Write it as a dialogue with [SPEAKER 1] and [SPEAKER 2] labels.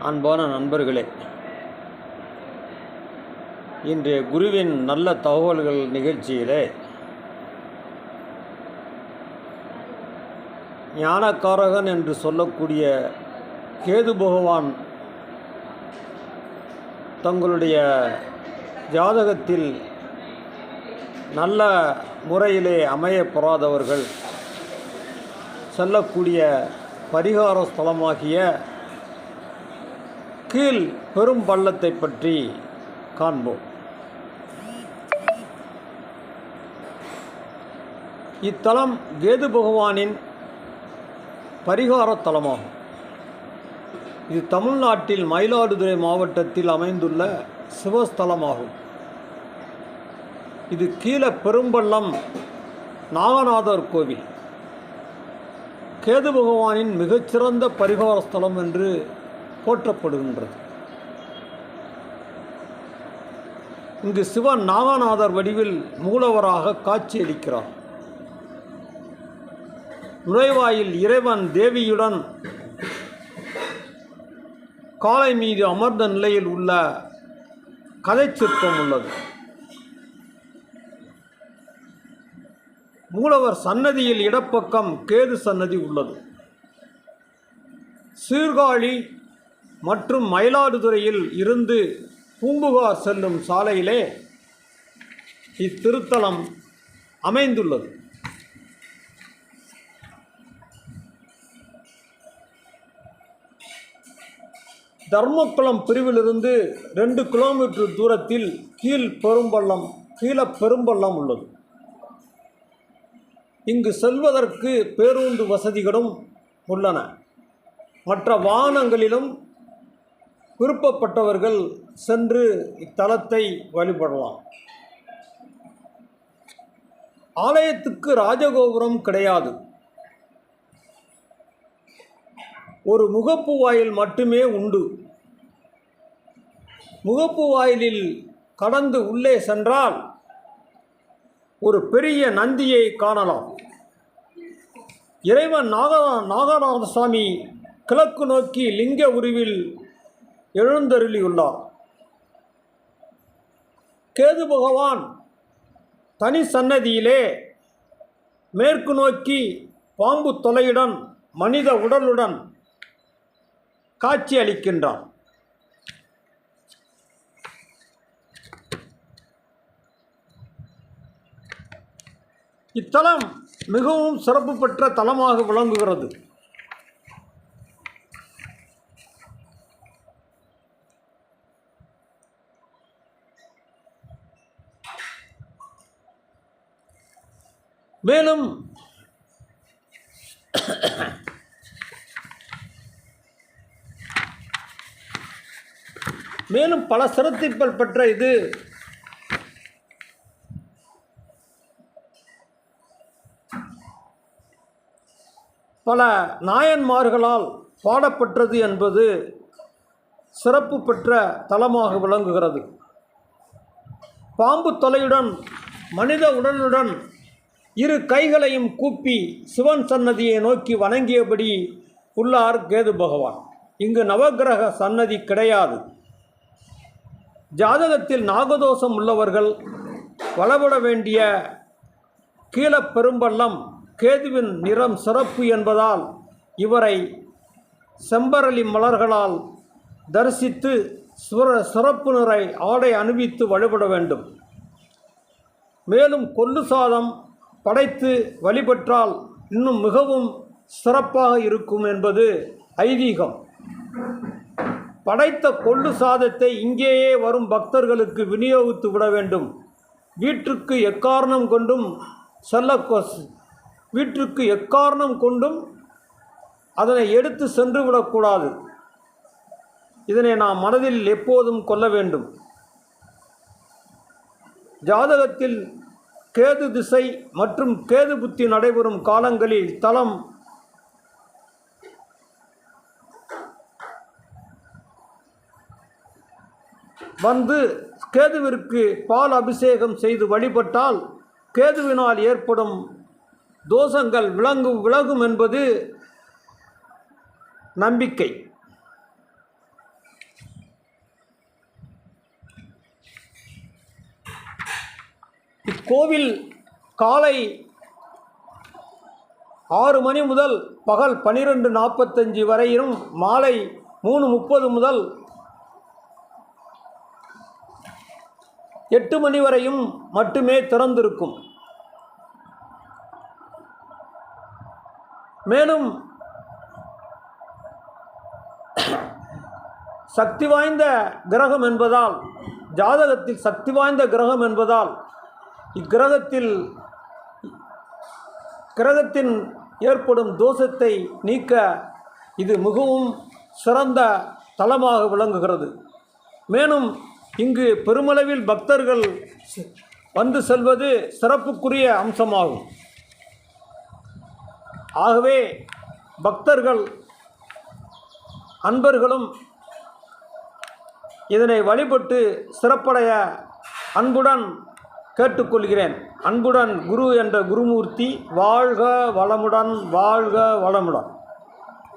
[SPEAKER 1] அன்பான நண்பர்களே, இன்றைய குருவின் நல்ல தகவல்கள் நிகழ்ச்சியிலே ஞானக்காரகன் என்று சொல்லக்கூடிய கேது பகவான் தங்களுடைய ஜாதகத்தில் நல்ல முறையிலே அமையப்பெறாதவர்கள் செல்லக்கூடிய பரிகார ஸ்தலமாகிய கீழ் பெரும் பள்ளத்தை பற்றி காண்போம். இத்தலம் கேது பகவானின் பரிகார தலமாகும். இது தமிழ்நாட்டில் மயிலாடுதுறை மாவட்டத்தில் அமைந்துள்ள சிவஸ்தலமாகும். இது கீழ பெரும்பள்ளம் நாகநாதர் கோவில் கேது பகவானின் மிகச்சிறந்த பரிகார ஸ்தலம் என்று போற்றப்படுகின்றது. இங்கு சிவன் நாகநாதர் வடிவில் மூலவராக காட்சியளிக்கிறார். நுழைவாயில் இறைவன் தேவியுடன் காளை மீது அமர்ந்த நிலையில் உள்ள கதை சிற்பம் உள்ளது. மூலவர் சன்னதியில் இடப்பக்கம் கேது சன்னதி உள்ளது. சீர்காழி மற்றும் மயிலாடுதுறையில் இருந்து பூம்புகார் செல்லும் சாலையிலே இத்திருத்தலம் அமைந்துள்ளது. தர்மக்குளம் பிரிவிலிருந்து 2 கிலோமீட்டர் தூரத்தில் கீழ பெரும்பள்ளம் உள்ளது. இங்கு செல்வதற்கு பேருந்து வசதிகளும் உள்ளன. மற்ற வாகனங்களிலும் விருப்பப்பட்டவர்கள் சென்று இத்தலத்தை வழிபடலாம். ஆலயத்துக்கு ராஜகோபுரம் கிடையாது. ஒரு முகப்பு வாயில் மட்டுமே உண்டு. முகப்பு வாயிலில் கடந்து உள்ளே சென்றால் ஒரு பெரிய நந்தியை காணலாம். இறைவன் நாகநாதசாமி கிழக்கு நோக்கி லிங்க உருவில் எழுந்தருளியுள்ளார். கேது பகவான் தனி சன்னதியிலே மேற்கு நோக்கி பாம்பு தொலையுடன் மனித உடலுடன் காட்சி அளிக்கின்றான். இத்தலம் மிகவும் சிறப்பு பெற்ற தலமாக விளங்குகிறது. மேலும் பல சிறப்புகள் பெற்ற இது பல நாயன்மார்களால் பாடப்பட்டது என்பது சிறப்பு பெற்ற தலமாக விளங்குகிறது. பாம்பு தலையுடன் மனித உடலுடன் 2 கைகளையும் கூப்பி சிவன் சன்னதியை நோக்கி வணங்கியபடி உள்ளார் கேது பகவான். இங்கு நவக்கிரக சன்னதி கிடையாது. ஜாதகத்தில் நாகதோஷம் உள்ளவர்கள் வளபட வேண்டிய கீழ பெரும்பள்ளம் கேதுவின் நிறம் சிறப்பு என்பதால் இவரை செம்பரளி மலர்களால் தரிசித்து சிறப்பு நிறை ஆடை அணிவித்து வழிபட வேண்டும். மேலும் கொள்ளு சாதம் படைத்து வழிபட்டால் இன்னும் மிகவும் சிறப்பாக இருக்கும் என்பது ஐதீகம். படைத்த கொள்ளு சாதத்தை இங்கேயே வரும் பக்தர்களுக்கு விநியோகித்து விட வேண்டும். வீட்டிற்கு எக்காரணம் கொண்டும் அதனை எடுத்து சென்று விடக்கூடாது. இதனை நாம் மனதில் எப்போதும் கொள்ள வேண்டும். ஜாதகத்தில் கேது திசை மற்றும் கேது புத்தி நடைபெறும் காலங்களில் தலம் வந்து கேதுவிற்கு பால் அபிஷேகம் செய்து வழிபட்டால் கேதுவினால் ஏற்படும் தோஷங்கள் விலகும் என்பது நம்பிக்கை. இக்கோவில் காலை 6 மணி முதல் பகல் 12:45 வரையிலும் மாலை 3:30 முதல் 8 மணி வரையும் மட்டுமே திறந்திருக்கும். மேலும் சக்தி வாய்ந்த கிரகம் என்பதால், ஜாதகத்தில் சக்தி வாய்ந்த கிரகம் என்பதால் கிரகத்தின் ஏற்படும் தோஷத்தை நீக்க இது மிகவும் சிறந்த தலமாக விளங்குகிறது. மேலும் இங்கு பெருமளவில் பக்தர்கள் வந்து செல்வது சிறப்புக்குரிய அம்சமாகும். ஆகவே பக்தர்கள் அன்பர்களும் இதனை வழிபட்டு சிறப்படைய அன்புடன் கேட்டுக்கொள்கிறேன். அன்புடன் குரு என்ற குருமூர்த்தி. வாழ்க வளமுடன், வாழ்க வளமுடன்.